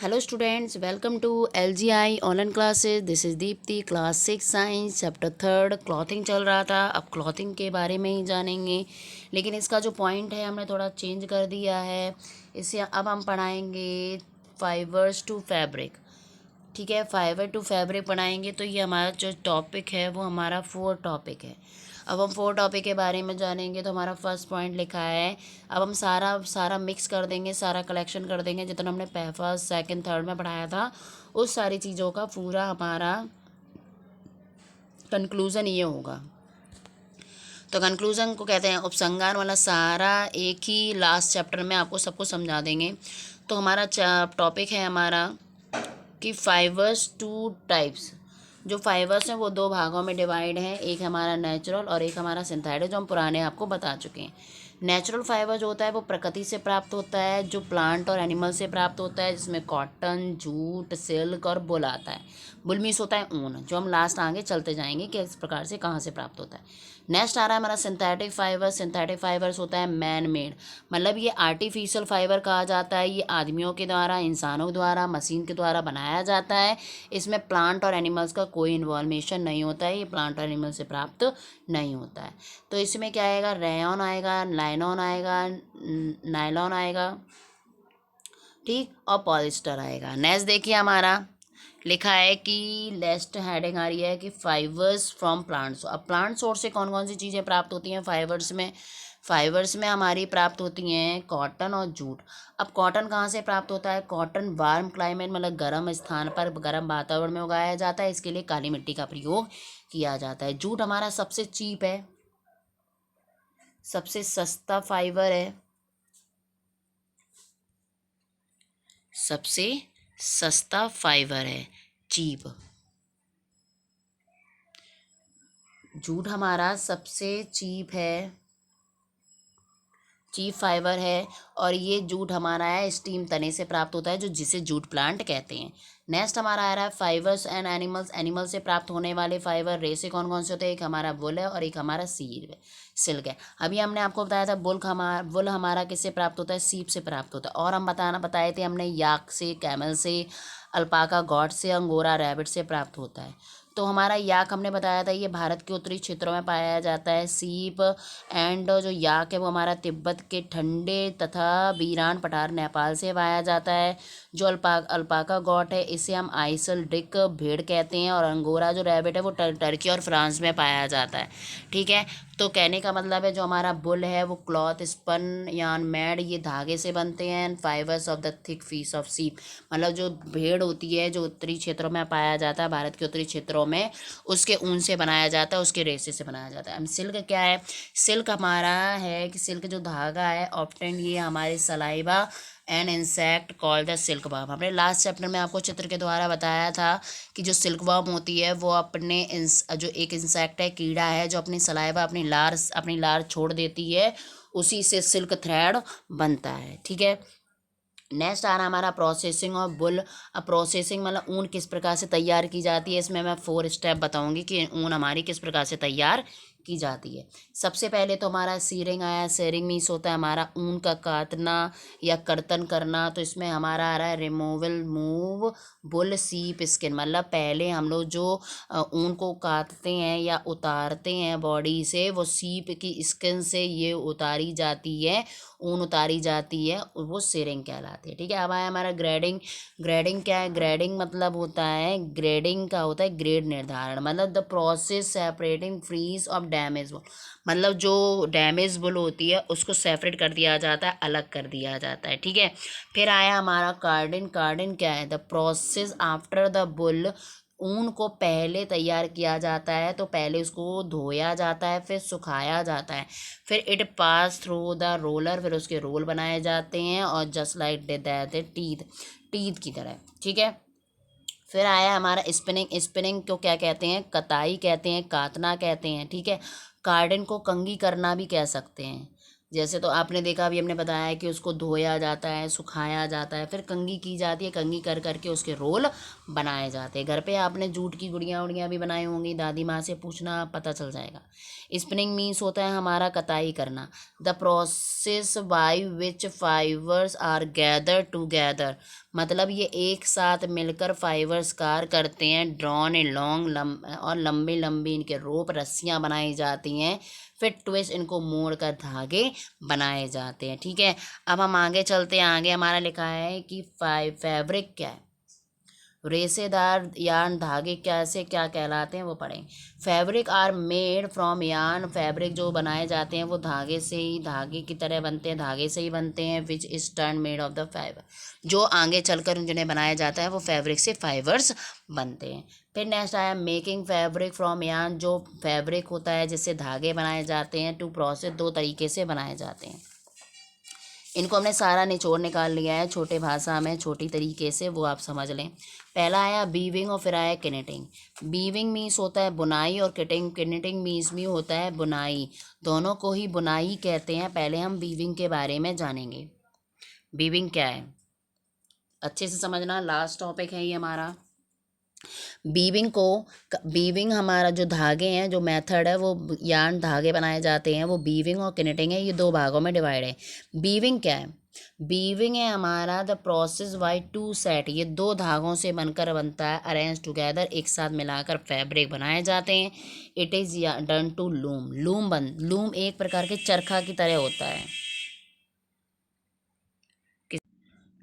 Hello students, welcome to LGI online classes. This is Deepti, class 6 science chapter 3 clothing चल रहा था। अब clothing के बारे में ही जानेंगे, लेकिन इसका जो पॉइंट है हमने थोड़ा चेंज कर दिया है। इसे अब हम पढ़ाएंगे फाइबर्स टू फैब्रिक। ठीक है, फाइबर टू फैब्रिक पढ़ाएंगे। तो ये हमारा जो टॉपिक है वो हमारा 4 टॉपिक है। अब हम 4 टॉपिक के बारे में जानेंगे। तो हमारा फर्स्ट पॉइंट लिखा है, अब हम सारा सारा मिक्स कर देंगे, सारा कलेक्शन कर देंगे जितना हमने फर्स्ट सेकंड थर्ड में पढ़ाया था। उस सारी चीज़ों का पूरा हमारा कंक्लूज़न ये होगा। तो कंक्लूज़न को कहते हैं उपसंहार, वाला सारा एक ही लास्ट चैप्टर में आपको सबको समझा देंगे। तो हमारा टॉपिक है हमारा कि फाइबर्स टू टाइप्स। जो फाइबर्स हैं वो 2 भागों में डिवाइड हैं, एक हमारा नेचुरल और एक हमारा सिंथेटिक, जो हम पुराने आपको बता चुके हैं। नेचुरल फाइबर जो होता है वो प्रकृति से प्राप्त होता है, जो प्लांट और एनिमल से प्राप्त होता है, जिसमें कॉटन, जूट, सिल्क और बुल आता है। बुल मीन्स होता है ऊन, जो हम लास्ट आगे चलते जाएंगे कि इस प्रकार से कहाँ से प्राप्त होता है। नेक्स्ट आ रहा है हमारा सिंथेटिक फाइबर। सिंथेटिक फाइबर्स होता है मैन मेड, मतलब ये आर्टिफिशियल फाइबर कहा जाता है। ये आदमियों के द्वारा, इंसानों द्वारा, मशीन के द्वारा बनाया जाता है। इसमें प्लांट और एनिमल्स का कोई इन्वॉल्वेशन नहीं होता है, ये प्लांट और एनिमल से प्राप्त नहीं होता है। तो इसमें क्या आएगा, रेयन आएगा, लाइनॉन आएगा, नायलॉन आएगा, ठीक, और पॉलिस्टर आएगा। नेक्स्ट देखिए हमारा लिखा है कि लेस्ट हेडिंग आ रही है कि फाइबर्स फ्रॉम प्लांट्स। अब प्लांट सोर्स से कौन कौन सी चीज़ें प्राप्त होती हैं फाइबर्स में? फाइबर्स में हमारी प्राप्त होती हैं कॉटन और जूट। अब कॉटन कहाँ से प्राप्त होता है? कॉटन वार्म क्लाइमेट, मतलब गर्म स्थान पर, गर्म वातावरण में उगाया जाता है। इसके लिए काली मिट्टी का प्रयोग किया जाता है। जूट हमारा सबसे चीप है, सबसे सस्ता फाइबर है, सबसे सस्ता फाइबर है, चीप। जूट हमारा सबसे चीप है, चीप फाइबर है। और ये जूट हमारा है स्टीम तने से प्राप्त होता है, जो जिसे जूट प्लांट कहते हैं। नेक्स्ट हमारा आ रहा है फाइबर्स एंड एनिमल्स। एनिमल से प्राप्त होने वाले फाइबर रेसे कौन कौन से होते हैं? एक हमारा वुल है और एक हमारा सिल्क है। अभी हमने आपको बताया था वुल हमारा किससे प्राप्त होता है? सीप से प्राप्त होता है। और हम बताए थे हमने याक से, कैमल से, अल्पाका गॉट से, अंगोरा रैबिट से प्राप्त होता है। तो हमारा याक हमने बताया था ये भारत के उत्तरी क्षेत्रों में पाया जाता है। सीप एंड जो याक है वो हमारा तिब्बत के ठंडे तथा वीरान पठार नेपाल से पाया जाता है। जो अल्पाका गॉट है इसे हम आइसलडिक भेड़ कहते हैं। और अंगोरा जो रैबिट है वो टर्की और फ्रांस में पाया जाता है। ठीक है, तो कहने का मतलब है जो हमारा बुल है वो क्लॉथ, स्पन, यार्न, मैड, ये धागे से बनते हैं। Fibres of the thick fees of सीप, मतलब जो भेड़ होती है जो उत्तरी क्षेत्रों में पाया जाता है, भारत के उत्तरी क्षेत्रों में, उसके ऊन से बनाया जाता है, उसके रेशे से बनाया जाता है। अब सिल्क क्या है? सिल्क हमारा है कि सिल्क जो धागा है ऑप्टेन, ये हमारे saliva an insect called the silk worm. हमने लास्ट चैप्टर में आपको चित्र के द्वारा बताया था कि जो सिल्क वर्म होती है वो अपने जो एक इंसेक्ट है, कीड़ा है, जो अपनी सलाइवा, अपनी लार छोड़ देती है, उसी से सिल्क थ्रेड बनता है। ठीक है, नेक्स्ट आ रहा हमारा प्रोसेसिंग ऑफ बुल। अब प्रोसेसिंग मतलब ऊन किस प्रकार से तैयार की जाती है, इसमें मैं 4 स्टेप बताऊंगी कि ऊन हमारी किस प्रकार से तैयार की जाती है। सबसे पहले तो हमारा सीरिंग आया। सीरिंग मीन्स होता है हमारा ऊन का काटना या कर्तन करना। तो इसमें हमारा आ रहा है मूव बुल सीप स्किन, मतलब पहले हम लोग जो ऊन को काटते हैं या उतारते हैं बॉडी से, वो सीप की स्किन से ये उतारी जाती है, ऊन उतारी जाती है, वो सीरिंग कहलाती है। ठीक है, अब आया हमारा ग्रेडिंग। ग्रेडिंग क्या है? ग्रेडिंग मतलब होता है, ग्रेडिंग का होता है ग्रेड निर्धारण, मतलब the process separating freeze of damage boll, मतलब जो डैमेज बुल होती है उसको सेपरेट कर दिया जाता है, अलग कर दिया जाता है। ठीक है, फिर आया हमारा कार्डिन। कार्डिन क्या है? The process after the bull, ऊन को पहले तैयार किया जाता है, तो पहले उसको धोया जाता है, फिर सुखाया जाता है, फिर it pass through the roller, फिर उसके रोल बनाए जाते हैं, और जस्ट लाइक दैट टीथ की तरह। ठीक है, फिर आया हमारा स्पिनिंग। स्पिनिंग को क्या कहते हैं? कताई कहते हैं, कातना कहते हैं। ठीक है, कार्डन को कंघी करना भी कह सकते हैं। जैसे तो आपने देखा, अभी हमने बताया है कि उसको धोया जाता है, सुखाया जाता है, फिर कंघी की जाती है, कंघी कर करके उसके रोल बनाए जाते हैं। घर पे आपने जूट की गुड़ियाँ उड़ियाँ भी बनाई होंगी, दादी माँ से पूछना पता चल जाएगा। स्पिनिंग मीन्स होता है हमारा कताई करना, the process by which fibres are gather together, मतलब ये एक साथ मिलकर फाइबर्स कार करते हैं। ड्रॉन ए लॉन्ग और लंबी लंबी इनके रोप रस्सियाँ बनाई जाती हैं, फिर ट्विस्ट इनको मोड़ कर धागे बनाए जाते हैं। ठीक है, अब हम आगे चलते हैं। आगे हमारा लिखा है कि फैब्रिक क्या है। रेशेदार यार्न धागे कैसे क्या कहलाते हैं वो पढ़ें। Fabric are made from yarn, fabric जो बनाए जाते हैं वो धागे से ही, धागे की तरह बनते हैं, धागे से ही बनते हैं। Which is turn made of the fibre, जो आगे चलकर जिन्हें बनाया जाता है वो फैब्रिक से फाइबर्स बनते हैं। फिर नेक्स्ट आया मेकिंग फैब्रिक फ्रॉम यार्न, जो फैब्रिक होता है जिससे धागे बनाए जाते हैं। टू प्रोसेस, दो तरीके से बनाए जाते हैं। इनको हमने सारा निचोड़ निकाल लिया है छोटे भाषा में, छोटी तरीके से, वो आप समझ लें। पहला आया बीविंग और फिर आया किनेटिंग। बीविंग मीन्स होता है बुनाई और किनेटिंग मीन्स भी होता है बुनाई, दोनों को ही बुनाई कहते हैं। पहले हम बीविंग के बारे में जानेंगे। बीविंग क्या है, अच्छे से समझना, लास्ट टॉपिक है ये हमारा। बीविंग हमारा जो धागे हैं, जो मेथड है वो यार्न धागे बनाए जाते हैं, वो बीविंग और किनेटिंग है, ये दो भागों में डिवाइड है। बीविंग क्या है, बीविंग है हमारा the process by two set, ये दो धागों से बनकर बनता है, अरेंज टुगेदर, एक साथ मिलाकर फैब्रिक बनाए जाते हैं। It is done to loom, loom एक प्रकार के चरखा की तरह होता है।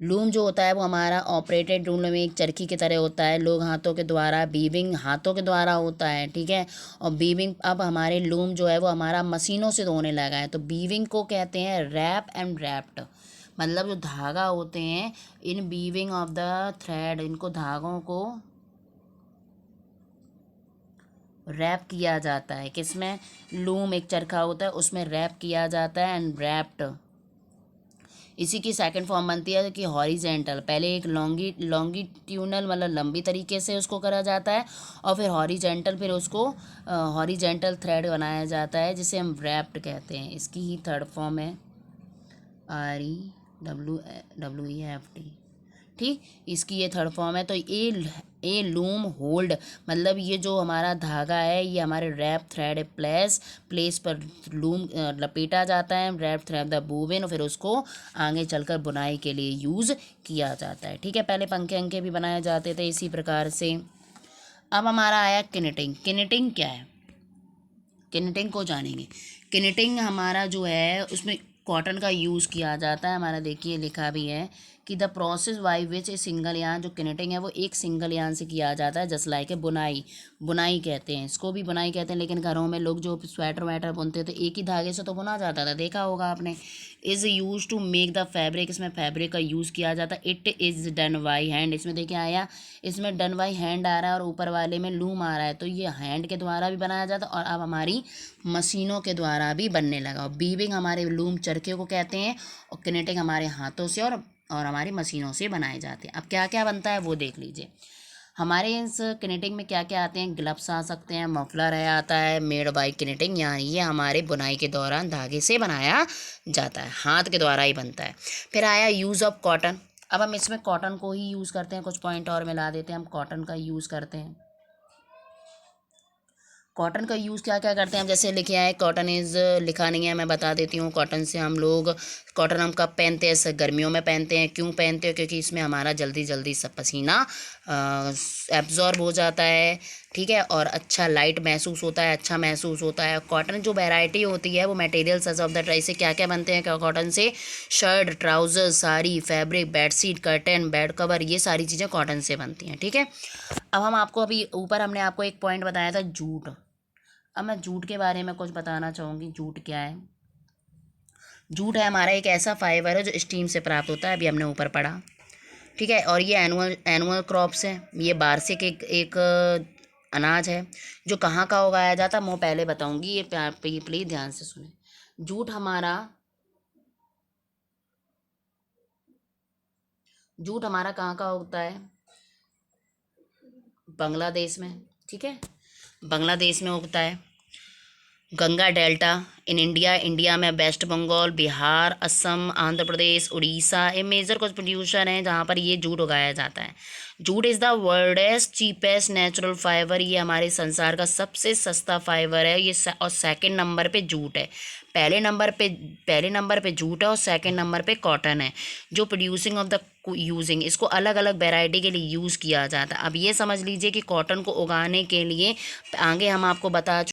लूम जो होता है वो हमारा ऑपरेटेड लूम में एक चरखी की तरह होता है, लोग हाथों के द्वारा, बीविंग हाथों के द्वारा होता है। ठीक है, और बीविंग अब हमारे लूम जो है वो हमारा मशीनों से होने लगा है। तो बीविंग को कहते हैं रैप एंड रैप्ड, मतलब जो धागा होते हैं इन बीविंग ऑफ द थ्रेड, इनको धागों को रैप किया जाता है। किसमें, लूम एक चरखा होता है उसमें रैप किया जाता है, एंड रैप्ड। इसी की सेकंड फॉर्म बनती है कि हॉरिजेंटल, पहले एक लॉन्गिट्यूनल मतलब लंबी तरीके से उसको करा जाता है, और फिर हॉरिजेंटल, फिर उसको हॉरिजेंटल थ्रेड बनाया जाता है जिसे हम रैप्ड कहते हैं। इसकी ही थर्ड फॉर्म है REWEFT। ठीक, इसकी ये थर्ड फॉर्म है। तो ए लूम होल्ड, मतलब ये जो हमारा धागा है ये हमारे रैप थ्रेड प्लेस पर लूम लपेटा जाता है, रैप थ्रेड द बोबिन, और फिर उसको आगे चलकर बुनाई के लिए यूज़ किया जाता है। ठीक है, पहले पंखे अंखे भी बनाए जाते थे इसी प्रकार से। अब हमारा आया किनेटिंग। किनेटिंग क्या है, किनेटिंग को जानेंगे। किनेटिंग हमारा जो है उसमें कॉटन का यूज़ किया जाता है। हमारा देखिए लिखा भी है कि the process by which a single यान, जो किनेटिंग है वो एक सिंगल यान से किया जाता है। जस्ट लाइक ए बुनाई, बुनाई कहते हैं इसको, भी बुनाई कहते हैं, लेकिन घरों में लोग जो स्वेटर वेटर बुनते थे एक ही धागे से तो बुना जाता था, देखा होगा आपने। Is use to make the fabric, इसमें फैब्रिक का यूज़ किया जाता है। It is done by hand, इसमें देखिए आया, इसमें डन बाई हैंड आ रहा है और ऊपर वाले में लूम आ रहा है, तो ये हैंड के द्वारा भी बनाया जाता है और अब हमारी मशीनों के द्वारा भी बनने लगा। और बीविंग हमारे लूम चरखे को कहते हैं, और किनेटिंग हमारे हाथों से और हमारी मशीनों से बनाए जाते हैं। अब क्या क्या बनता है वो देख लीजिए। हमारे इस किनेटिंग में क्या क्या आते हैं, ग्लव्स आ सकते हैं, मफलर है आता है, मेड बाई किनेटिंग, यानी ये हमारे बुनाई के दौरान धागे से बनाया जाता है, हाथ के द्वारा ही बनता है। फिर आया यूज़ ऑफ कॉटन। अब हम इसमें कॉटन को ही यूज़ करते हैं, कुछ पॉइंट और मिला देते हैं, हम कॉटन का यूज़ करते हैं। कॉटन का यूज़ क्या क्या करते हैं, हम जैसे लिखे आए कॉटन इज़, लिखा नहीं है मैं बता देती हूँ। कॉटन से हम लोग, कॉटन हम कब पहनते हैं, ऐसे गर्मियों में पहनते हैं। क्यों पहनते हैं, क्योंकि इसमें हमारा जल्दी जल्दी सब पसीना एब्जॉर्ब हो जाता है। ठीक है, और अच्छा लाइट महसूस होता है, अच्छा महसूस होता है। कॉटन जो वैरायटी होती है वो material such of the dry से क्या क्या बनते हैं क्या कॉटन से, shirt, trouser, sari, fabric, bedsheet, curtain, bed cover, ये सारी चीज़ें कॉटन से बनती हैं। ठीक है, अब हम आपको अभी ऊपर हमने आपको एक पॉइंट बताया था जूट। अब मैं जूट के बारे में कुछ बताना चाहूँगी। जूट क्या है, जूट है हमारा एक ऐसा फाइबर है जो स्टीम से प्राप्त होता है, अभी हमने ऊपर पढ़ा। ठीक है, और ये एनुअल क्रॉप्स है, ये वार्षिक एक अनाज है जो कहाँ का उगाया जाता है मैं पहले बताऊँगी, ये प्लीज़ ध्यान से सुने। जूट हमारा, जूट हमारा कहाँ का उगता है, बांग्लादेश में। ठीक है, बांग्लादेश में उगता है। Ganga delta in India, India में वेस्ट बंगाल, बिहार, असम, आंध्र प्रदेश, उड़ीसा ये मेजर कुछ प्रोड्यूसर हैं जहाँ पर ये जूट उगाया जाता है। Jute is the worldest cheapest natural fibre, ये हमारे संसार का सबसे सस्ता फाइबर है ये और सेकंड नंबर पे जूट है। पहले नंबर पे जूट है और सेकंड नंबर पे कॉटन है। जो प्रोड्यूसिंग ऑफ द यूजिंग, इसको अलग अलग वेराइटी के लिए यूज़ किया जाता है। अब ये समझ लीजिए कि कॉटन को उगाने के लिए आगे हम आपको बता